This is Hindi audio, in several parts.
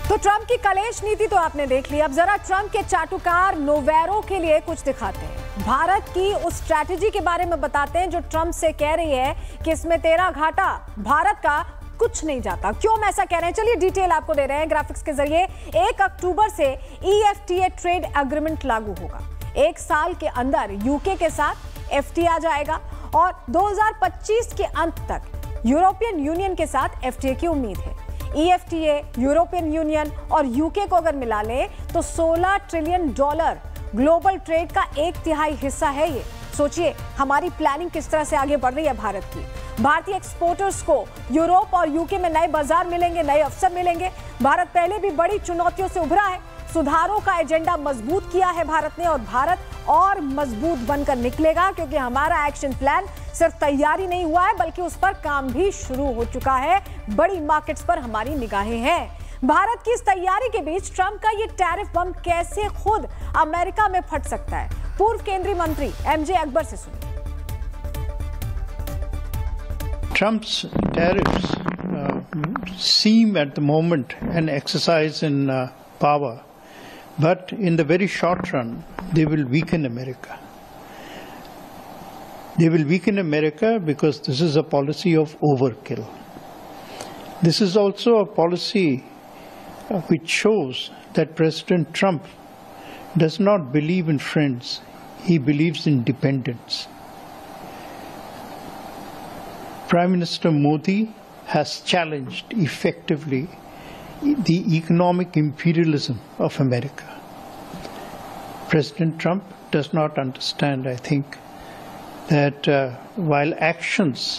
तो ट्रंप की कलेश नीति तो आपने देख ली। अब जरा ट्रंप के चाटुकार नोवेरो के लिए कुछ दिखाते हैं। भारत की उस स्ट्रैटेजी के बारे में बताते हैं जो ट्रंप से कह रही है कि इसमें तेरा घाटा, भारत का कुछ नहीं जाता। क्यों हम ऐसा कह रहे हैं, चलिए डिटेल आपको दे रहे हैं ग्राफिक्स के जरिए। 1 अक्टूबर से EFTA ट्रेड एग्रीमेंट लागू होगा। 1 साल के अंदर यूके के साथ FTA आ जाएगा और 2025 के अंत तक यूरोपियन यूनियन के साथ FTA की उम्मीद है। EFTA, यूरोपियन यूनियन और यूके को अगर मिला ले तो $16 ट्रिलियन ग्लोबल ट्रेड का 1/3 हिस्सा है ये। सोचिए हमारी प्लानिंग किस तरह से आगे बढ़ रही है भारत की। भारतीय एक्सपोर्टर्स को यूरोप और यूके में नए बाजार मिलेंगे, नए अवसर मिलेंगे। भारत पहले भी बड़ी चुनौतियों से उभरा है। सुधारों का एजेंडा मजबूत किया है भारत ने और भारत और मजबूत बनकर निकलेगा, क्योंकि हमारा एक्शन प्लान सिर्फ तैयारी नहीं हुआ है बल्कि उस पर काम भी शुरू हो चुका है। बड़ी मार्केट्स पर हमारी निगाहें हैं। भारत की इस तैयारी के बीच ट्रंप का ये टैरिफ बम कैसे खुद अमेरिका में फट सकता है, पूर्व केंद्रीय मंत्री MJ अकबर से सुनिए। Trump's tariffs seem at the moment an exercise in power, but in the very short run, they will weaken America. They will weaken America because this is a policy of overkill. This is also a policy which shows that President Trump does not believe in friends, he believes in dependents. Prime Minister Modi has challenged effectively the economic imperialism of America. President Trump does not understand, I think, that while actions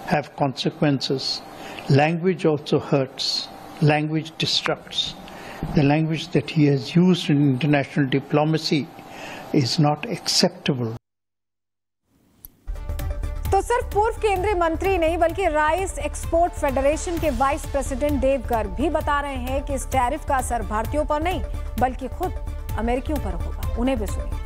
have consequences, language also hurts, language disrupts. The language that he has used in international diplomacy is not acceptable. तो सिर्फ पूर्व केंद्रीय मंत्री नहीं बल्कि राइस एक्सपोर्ट फेडरेशन के वाइस प्रेसिडेंट देव गर्ग भी बता रहे हैं कि इस टैरिफ का असर भारतीयों पर नहीं बल्कि खुद अमेरिकियों पर होगा। उन्हें भी सुनिए।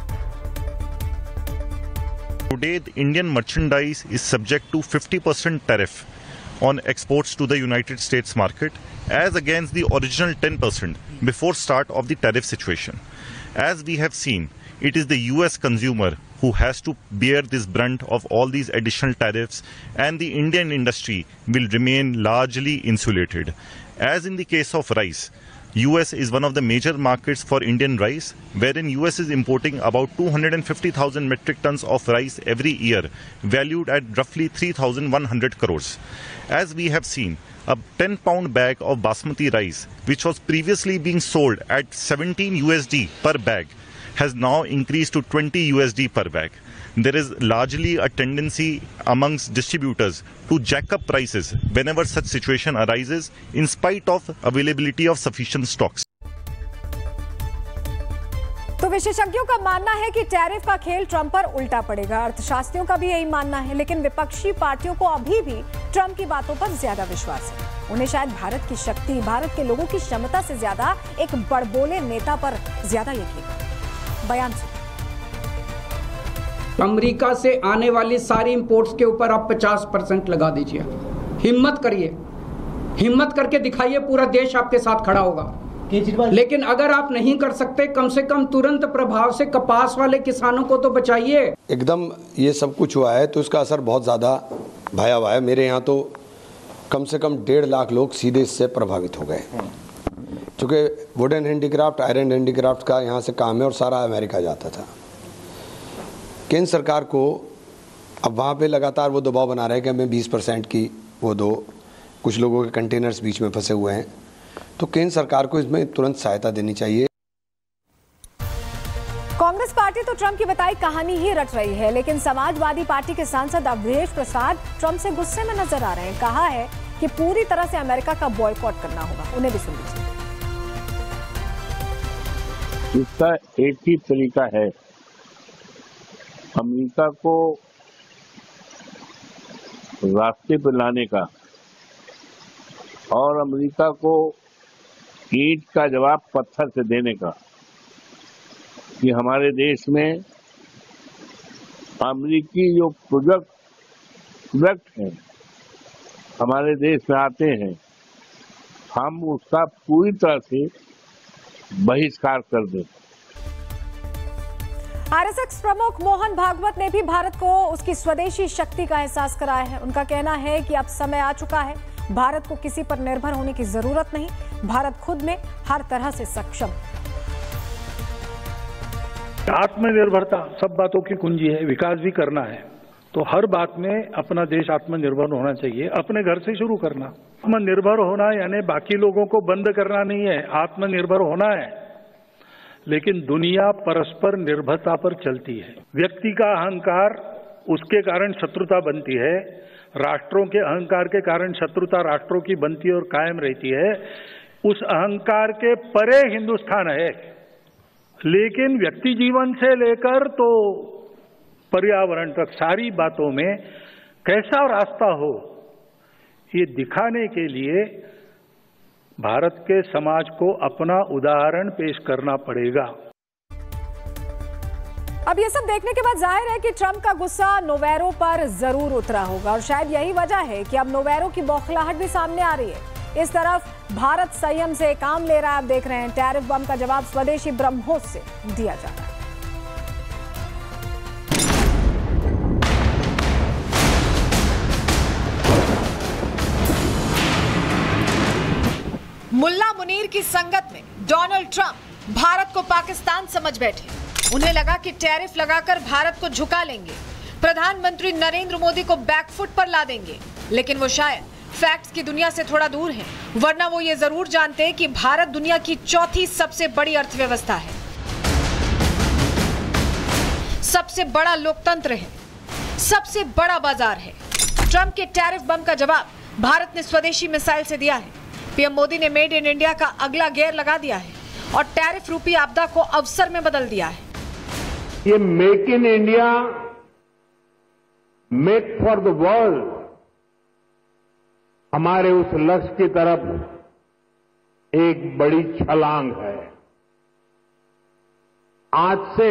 Today, the Indian merchandise is subject to 50% tariff on exports to the United States market, as against the original 10% before start of the tariff situation. As we have seen, it is the US consumer who has to bear this brunt of all these additional tariffs, and the Indian industry will remain largely insulated. As in the case of rice, US is one of the major markets for Indian rice, wherein US is importing about 250,000 metric tons of rice every year, valued at roughly 3,100 crores. As we have seen, a 10-pound bag of basmati rice, which was previously being sold at $17 per bag, has now increased to $20 per bag. There is largely a tendency amongst distributors to jack up prices whenever such situation arises, in spite of availability of sufficient stocks. तो विशेषज्ञों का मानना है कि टैरिफ का खेल ट्रंप पर उल्टा पड़ेगा। अर्थशास्त्रियों का भी यही मानना है, लेकिन विपक्षी पार्टियों को अभी भी ट्रंप की बातों पर ज्यादा विश्वास है। उन्हें शायद भारत की शक्ति, भारत के लोगों की क्षमता से ज्यादा एक बड़बोले नेता पर ज्यादा यकीन। बयान सुनिए। अमेरिका से आने वाली सारी इंपोर्ट्स के ऊपर आप 50% लगा दीजिए। हिम्मत करिए, हिम्मत करके दिखाइए, पूरा देश आपके साथ खड़ा होगा। लेकिन अगर आप नहीं कर सकते, कम से कम तुरंत प्रभाव से कपास वाले किसानों को तो बचाइए। एकदम ये सब कुछ हुआ है तो इसका असर बहुत ज़्यादा भयावह है। मेरे यहाँ तो कम से कम 1.5 लाख लोग सीधे इससे प्रभावित हो गए, क्योंकि वुडन हैंडीक्राफ्ट, आयरन हैंडीक्राफ्ट का यहाँ से काम है और सारा अमेरिका जाता था। केंद्र सरकार को अब वहाँ पे लगातार वो दबाव बना रहे हैं कि हमें 20% की वो दो। कुछ लोगों के कंटेनर्स बीच में फंसे हुए हैं, तो केंद्र सरकार को इसमें तुरंत सहायता देनी चाहिए। कांग्रेस पार्टी तो ट्रंप की बताई कहानी ही रट रही है, लेकिन समाजवादी पार्टी के सांसद अवधेश प्रसाद ट्रंप से गुस्से में नजर आ रहे हैं। कहा है कि पूरी तरह से अमेरिका का बॉयकॉट करना होगा। उन्हें भी सुन लीजिए। इसका एक ही तरीका है, अमेरिका को रास्ते पर लाने का और अमेरिका को ईंट का जवाब पत्थर से देने का। कि हमारे देश में अमेरिकी जो प्रोडक्ट हैं हमारे देश में आते हैं, हम उसका पूरी तरह से बहिष्कार कर दें। आरएसएस प्रमुख मोहन भागवत ने भी भारत को उसकी स्वदेशी शक्ति का एहसास कराया है। उनका कहना है कि अब समय आ चुका है, भारत को किसी पर निर्भर होने की जरूरत नहीं, भारत खुद में हर तरह से सक्षम है। आत्मनिर्भरता सब बातों की कुंजी है, विकास भी करना है तो हर बात में अपना देश आत्मनिर्भर होना चाहिए, अपने घर से शुरू करना। आत्मनिर्भर होना यानी बाकी लोगों को बंद करना नहीं है, आत्मनिर्भर होना है। लेकिन दुनिया परस्पर निर्भरता पर चलती है। व्यक्ति का अहंकार उसके कारण शत्रुता बनती है, राष्ट्रों के अहंकार के कारण शत्रुता राष्ट्रों की बनती और कायम रहती है। उस अहंकार के परे हिंदुस्तान है, लेकिन व्यक्ति जीवन से लेकर तो पर्यावरण तक सारी बातों में कैसा रास्ता हो, ये दिखाने के लिए भारत के समाज को अपना उदाहरण पेश करना पड़ेगा। अब ये सब देखने के बाद जाहिर है कि ट्रंप का गुस्सा नोवेरो पर जरूर उतरा होगा और शायद यही वजह है कि अब नोवेरो की बौखलाहट भी सामने आ रही है। इस तरफ भारत संयम से काम ले रहा है। आप देख रहे हैं टैरिफ बम का जवाब स्वदेशी ब्रह्मोस से दिया जा रहा है। मुल्ला मुनीर की संगत में डोनाल्ड ट्रंप भारत को पाकिस्तान समझ बैठे। उन्हें लगा कि टैरिफ लगाकर भारत को झुका लेंगे, प्रधानमंत्री नरेंद्र मोदी को बैकफुट पर ला देंगे। लेकिन वो शायद फैक्ट्स की दुनिया से थोड़ा दूर हैं, वरना वो ये जरूर जानते कि भारत दुनिया की चौथी सबसे बड़ी अर्थव्यवस्था है, सबसे बड़ा लोकतंत्र है, सबसे बड़ा बाजार है। ट्रंप के टैरिफ बम का जवाब भारत ने स्वदेशी मिसाइल से दिया है। पीएम मोदी ने मेड इन इंडिया का अगला गियर लगा दिया है और टैरिफ रूपी आपदा को अवसर में बदल दिया है। ये make in India, make for the world हमारे उस लक्ष्य की तरफ एक बड़ी छलांग है। आज से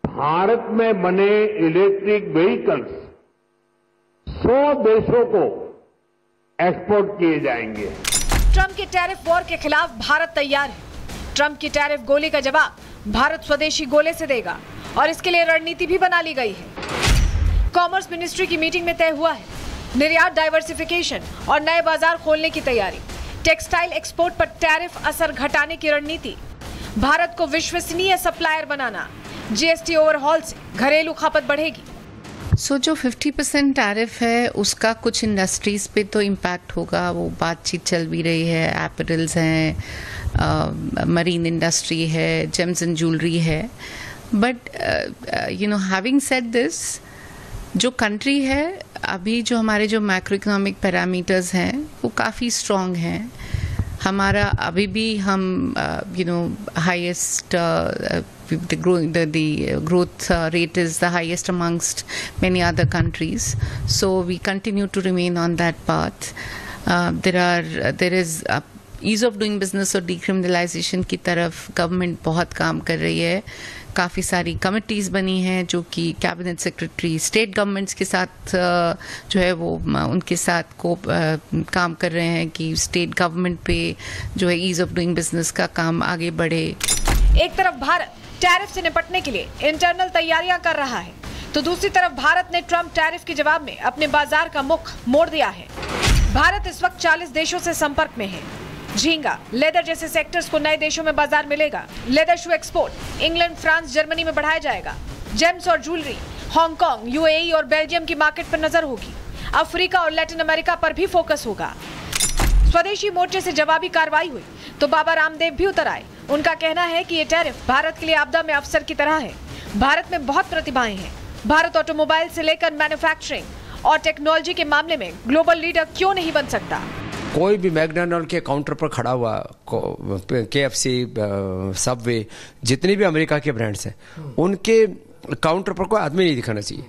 भारत में बने इलेक्ट्रिक व्हीकल्स 100 देशों को एक्सपोर्ट किए जाएंगे। ट्रंप के टैरिफ वॉर के खिलाफ भारत तैयार है। ट्रंप की टैरिफ गोली का जवाब भारत स्वदेशी गोले से देगा और इसके लिए रणनीति भी बना ली गई है। कॉमर्स मिनिस्ट्री की मीटिंग में तय हुआ है निर्यात डाइवर्सिफिकेशन और नए बाजार खोलने की तैयारी, टेक्सटाइल एक्सपोर्ट पर टैरिफ असर घटाने की रणनीति, भारत को विश्वसनीय सप्लायर बनाना, जीएसटी ओवरहॉल से घरेलू खपत बढ़ेगी। जो 50% टैरिफ है उसका कुछ इंडस्ट्रीज पे तो इम्पैक्ट होगा, वो बातचीत चल भी रही है। एपरल्स हैं, मरीन इंडस्ट्री है, जेम्स एंड ज्वेलरी है। बट हैविंग सेड दिस, जो कंट्री है अभी, जो हमारे जो मैक्रो इकोनॉमिक पैरामीटर्स हैं वो काफ़ी स्ट्रॉन्ग हैं। हमारा अभी भी हम highest the growth rate is the highest amongst many other countries, so we continue to remain on that path. There is ease of doing business और decriminalization की तरफ गवर्नमेंट बहुत काम कर रही है। काफ़ी सारी कमिटीज़ बनी हैं जो कि कैबिनेट सेक्रेटरी स्टेट गवर्नमेंट्स के साथ जो है वो उनके साथ काम कर रहे हैं कि स्टेट गवर्नमेंट पे जो है ईज ऑफ डूइंग बिजनेस का काम आगे बढ़े। एक तरफ भारत टैरिफ से निपटने के लिए इंटरनल तैयारियां कर रहा है, तो दूसरी तरफ भारत ने ट्रंप टैरिफ के जवाब में अपने बाजार का मुख मोड़ दिया है। भारत इस वक्त 40 देशों से संपर्क में है। झींगा, लेदर जैसे सेक्टर्स को नए देशों में बाजार मिलेगा। लेदर शू एक्सपोर्ट इंग्लैंड, फ्रांस, जर्मनी में बढ़ाया जाएगा। जेम्स और ज्वेलरी हांगकांग, यूएई और बेल्जियम की मार्केट पर नजर होगी। अफ्रीका और लैटिन अमेरिका पर भी फोकस होगा। स्वदेशी मोर्चे से जवाबी कार्रवाई हुई तो बाबा रामदेव भी उतर आए। उनका कहना है कि ये टैरिफ भारत के लिए आपदा में अवसर की तरह है। भारत में बहुत प्रतिभाएं हैं। भारत ऑटोमोबाइल से लेकर मैन्युफैक्चरिंग और टेक्नोलॉजी के मामले में ग्लोबल लीडर क्यों नहीं बन सकता। कोई भी मैकडॉनल्ड के काउंटर पर खड़ा हुआ, KFC, सबवे, जितने भी अमेरिका के ब्रांड्स हैं, उनके काउंटर पर कोई आदमी नहीं दिखाना चाहिए।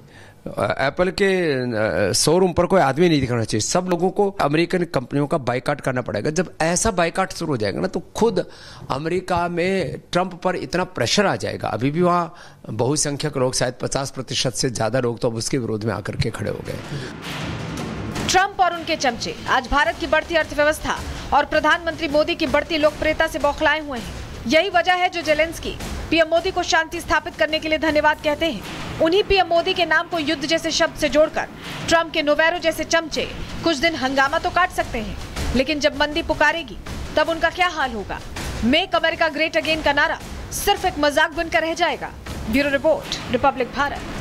एप्पल के शोरूम पर कोई आदमी नहीं दिखाना चाहिए। सब लोगों को अमेरिकन कंपनियों का बाइकाट करना पड़ेगा। जब ऐसा बाइकाट शुरू हो जाएगा ना, तो खुद अमेरिका में ट्रंप पर इतना प्रेशर आ जाएगा। अभी भी वहाँ बहुसंख्यक लोग, शायद 50% से ज्यादा लोग तो अब उसके विरोध में आकर के खड़े हो गए। ट्रंप और उनके चमचे आज भारत की बढ़ती अर्थव्यवस्था और प्रधानमंत्री मोदी की बढ़ती लोकप्रियता से बौखलाए हुए हैं। यही वजह है जो जेलेंस्की पीएम मोदी को शांति स्थापित करने के लिए धन्यवाद कहते हैं। उन्हीं पीएम मोदी के नाम को युद्ध जैसे शब्द से जोड़कर ट्रंप के नोवेरो जैसे चमचे कुछ दिन हंगामा तो काट सकते हैं, लेकिन जब मंदी पुकारेगी तब उनका क्या हाल होगा? मेक अमेरिका ग्रेट अगेन का नारा सिर्फ एक मजाक बनकर रह जाएगा। Bureau report, Republic Bharat.